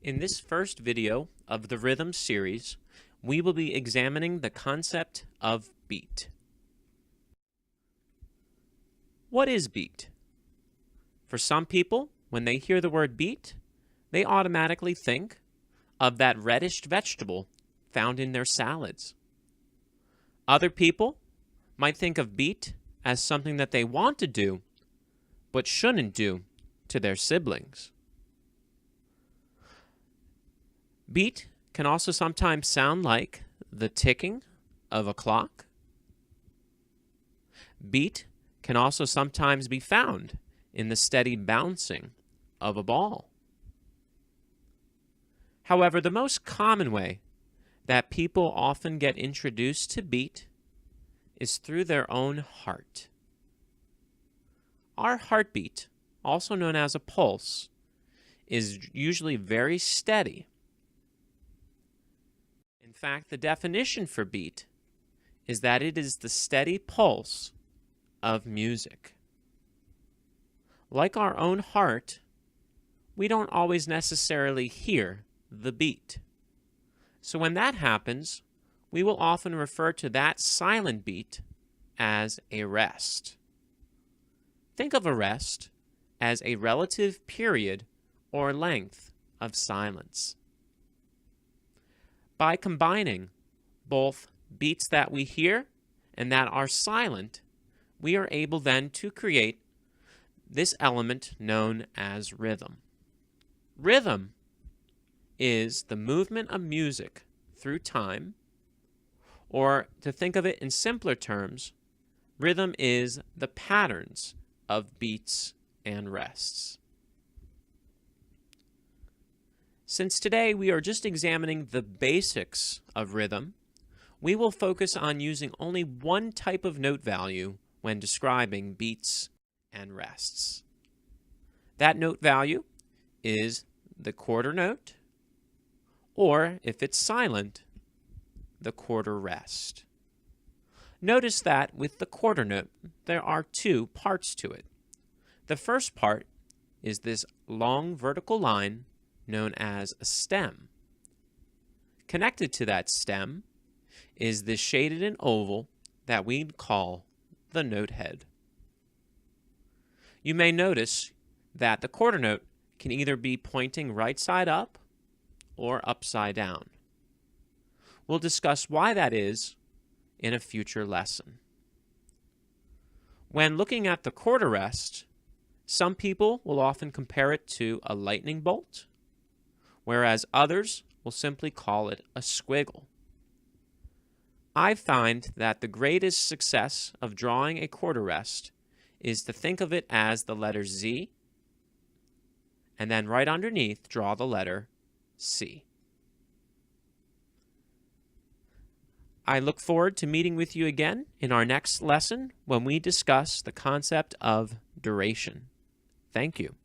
In this first video of the Rhythm series, we will be examining the concept of beat. What is beat? For some people, when they hear the word beet, they automatically think of that reddish vegetable found in their salads. Other people might think of beet as something that they want to do, but shouldn't do to their siblings. Beat can also sometimes sound like the ticking of a clock. Beat can also sometimes be found in the steady bouncing of a ball. However, the most common way that people often get introduced to beat is through their own heart. Our heartbeat, also known as a pulse, is usually very steady. In fact, the definition for beat is that it is the steady pulse of music. Like our own heart, we don't always necessarily hear the beat. So when that happens, we will often refer to that silent beat as a rest. Think of a rest as a relative period or length of silence. By combining both beats that we hear and that are silent, we are able then to create this element known as rhythm. Rhythm is the movement of music through time, or to think of it in simpler terms, rhythm is the patterns of beats and rests. Since today we are just examining the basics of rhythm, we will focus on using only one type of note value when describing beats and rests. That note value is the quarter note, or if it's silent, the quarter rest. Notice that with the quarter note, there are two parts to it. The first part is this long vertical line known as a stem. Connected to that stem is this shaded in oval that we'd call the note head. You may notice that the quarter note can either be pointing right side up or upside down. We'll discuss why that is in a future lesson. When looking at the quarter rest, some people will often compare it to a lightning bolt, whereas others will simply call it a squiggle. I find that the greatest success of drawing a quarter rest is to think of it as the letter Z, and then right underneath draw the letter C. I look forward to meeting with you again in our next lesson when we discuss the concept of duration. Thank you.